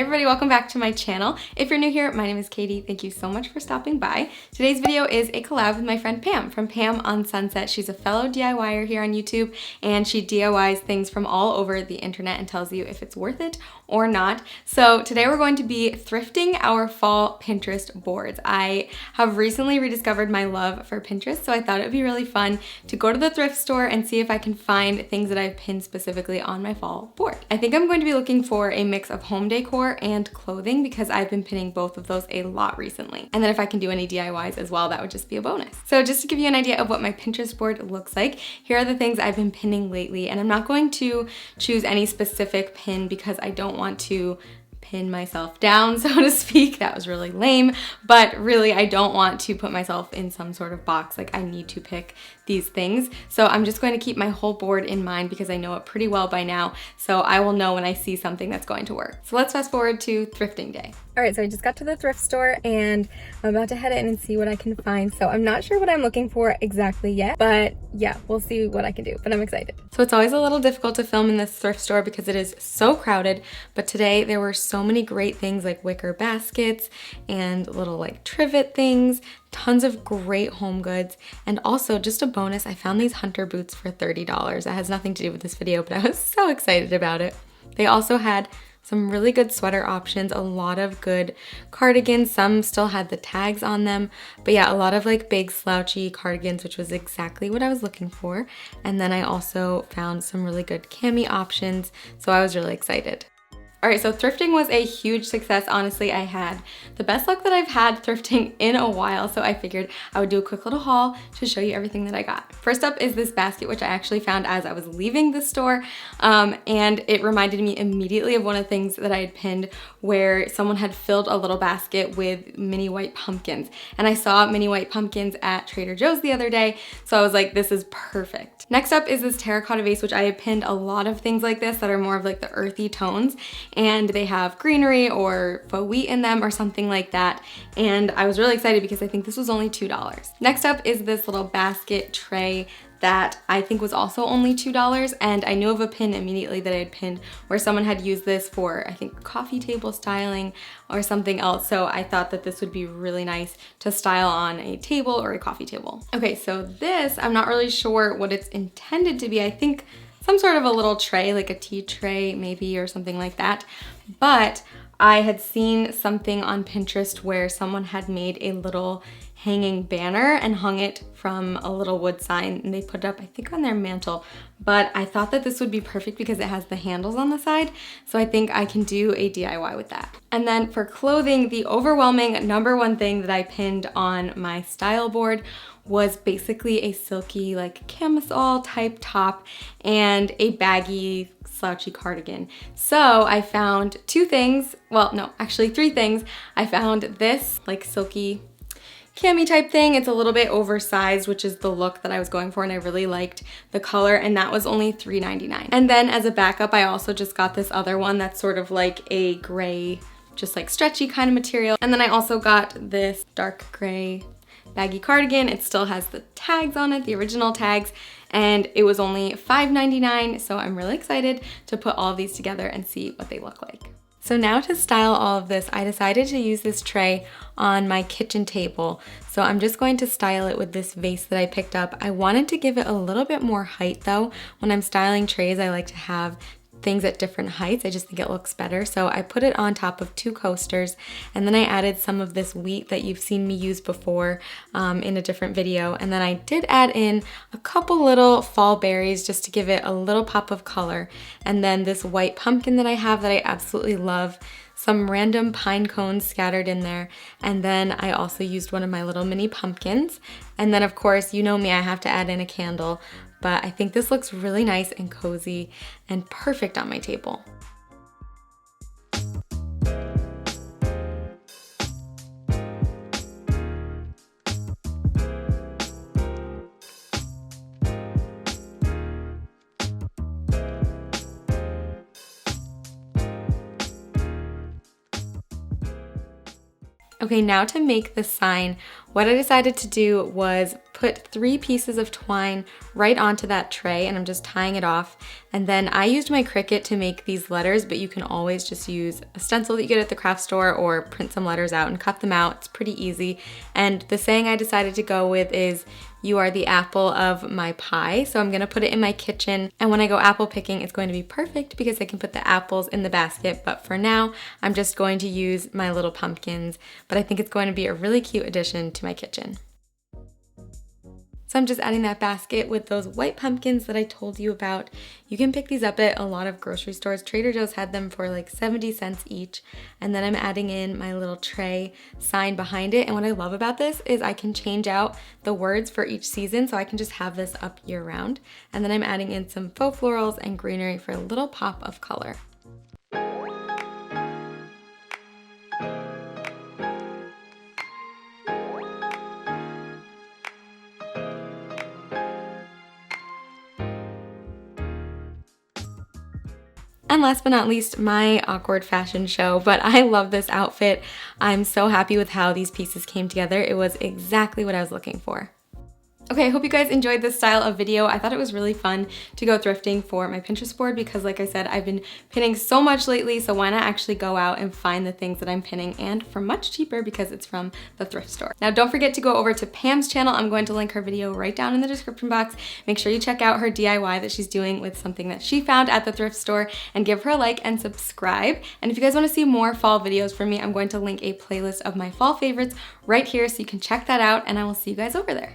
Hey everybody, welcome back to my channel. If you're new here, my name is Katie. Thank you so much for stopping by. Today's video is a collab with my friend Pam from Pam on Sunset. She's a fellow DIYer here on YouTube and she DIYs things from all over the internet and tells you if it's worth it or not. So today we're going to be thrifting our fall Pinterest boards. I have recently rediscovered my love for Pinterest, so I thought it would be really fun to go to the thrift store and see if I can find things that I've pinned specifically on my fall board. I think I'm going to be looking for a mix of home decor and clothing because I've been pinning both of those a lot recently. And then if I can do any DIYs as well, that would just be a bonus. So just to give you an idea of what my Pinterest board looks like, here are the things I've been pinning lately. And I'm not going to choose any specific pin because I don't want to pin myself down, so to speak. That was really lame, but really I don't want to put myself in some sort of box. Like, I need to pick these things. So I'm just going to keep my whole board in mind because I know it pretty well by now. So I will know when I see something that's going to work. So let's fast forward to thrifting day. All right, so I just got to the thrift store and I'm about to head in and see what I can find. So I'm not sure what I'm looking for exactly yet, but yeah, we'll see what I can do, but I'm excited. So it's always a little difficult to film in this thrift store because it is so crowded, but today there were so many great things like wicker baskets and little like trivet things, tons of great home goods, and also just a bonus, I found these hunter boots for $30. That has nothing to do with this video, but I was so excited about it. They also had some really good sweater options, a lot of good cardigans. Some still had the tags on them, but yeah, a lot of like big slouchy cardigans, which was exactly what I was looking for. And then I also found some really good cami options, so I was really excited. All right, so thrifting was a huge success. Honestly, I had the best luck that I've had thrifting in a while, so I figured I would do a quick little haul to show you everything that I got. First up is this basket, which I actually found as I was leaving the store, and it reminded me immediately of one of the things that I had pinned where someone had filled a little basket with mini white pumpkins. And I saw mini white pumpkins at Trader Joe's the other day, so I was like, this is perfect. Next up is this terracotta vase, which I have pinned a lot of things like this that are more of like the earthy tones, and they have greenery or faux wheat in them or something like that. And I was really excited because I think this was only $2. Next up is this little basket tray that I think was also only $2, and I knew of a pin immediately that I had pinned where someone had used this for, I think, coffee table styling or something else, so I thought that this would be really nice to style on a table or a coffee table. Okay, so this, I'm not really sure what it's intended to be. I think some sort of a little tray, like a tea tray maybe or something like that, but I had seen something on Pinterest where someone had made a little hanging banner and hung it from a little wood sign, and they put it up, I think, on their mantle. But I thought that this would be perfect because it has the handles on the side, so I think I can do a DIY with that. And then for clothing, the overwhelming #1 thing that I pinned on my style board was basically a silky like camisole type top and a baggy slouchy cardigan. So I found two things, well no, actually three things. I found this like silky cami type thing. It's a little bit oversized, which is the look that I was going for, and I really liked the color, and that was only $3.99. And then as a backup, I also just got this other one that's sort of like a gray, just like stretchy kind of material. And then I also got this dark gray baggy cardigan. It still has the tags on it, the original tags, and it was only $5.99, so I'm really excited to put all of these together and see what they look like. So now to style all of this, I decided to use this tray on my kitchen table. So I'm just going to style it with this vase that I picked up. I wanted to give it a little bit more height though. When I'm styling trays, I like to have things at different heights. I just think it looks better. So I put it on top of 2 coasters, and then I added some of this wheat that you've seen me use before in a different video. And then I did add in a couple little fall berries just to give it a little pop of color. And then this white pumpkin that I have that I absolutely love, some random pine cones scattered in there, and then I also used one of my little mini pumpkins. And then of course, you know me, I have to add in a candle, but I think this looks really nice and cozy and perfect on my table. Okay, now to make the sign, What I decided to do was put 3 pieces of twine right onto that tray, and I'm just tying it off. And then I used my Cricut to make these letters, but you can always just use a stencil that you get at the craft store or print some letters out and cut them out. It's pretty easy. And the saying I decided to go with is, "You are the apple of my pie." So I'm gonna put it in my kitchen, and when I go apple picking, it's going to be perfect because I can put the apples in the basket. But for now, I'm just going to use my little pumpkins, but I think it's going to be a really cute addition to my kitchen. So I'm just adding that basket with those white pumpkins that I told you about. You can pick these up at a lot of grocery stores. Trader Joe's had them for like 70 cents each. And then I'm adding in my little tray sign behind it. And what I love about this is I can change out the words for each season, so I can just have this up year round. And then I'm adding in some faux florals and greenery for a little pop of color. And last but not least, my awkward fashion show, but I love this outfit. I'm so happy with how these pieces came together. It was exactly what I was looking for. Okay, I hope you guys enjoyed this style of video. I thought it was really fun to go thrifting for my Pinterest board because, like I said, I've been pinning so much lately, so why not actually go out and find the things that I'm pinning, and for much cheaper because it's from the thrift store. Now, don't forget to go over to Pam's channel. I'm going to link her video right down in the description box. Make sure you check out her DIY that she's doing with something that she found at the thrift store, and give her a like and subscribe. And if you guys want to see more fall videos from me, I'm going to link a playlist of my fall favorites right here so you can check that out, and I will see you guys over there.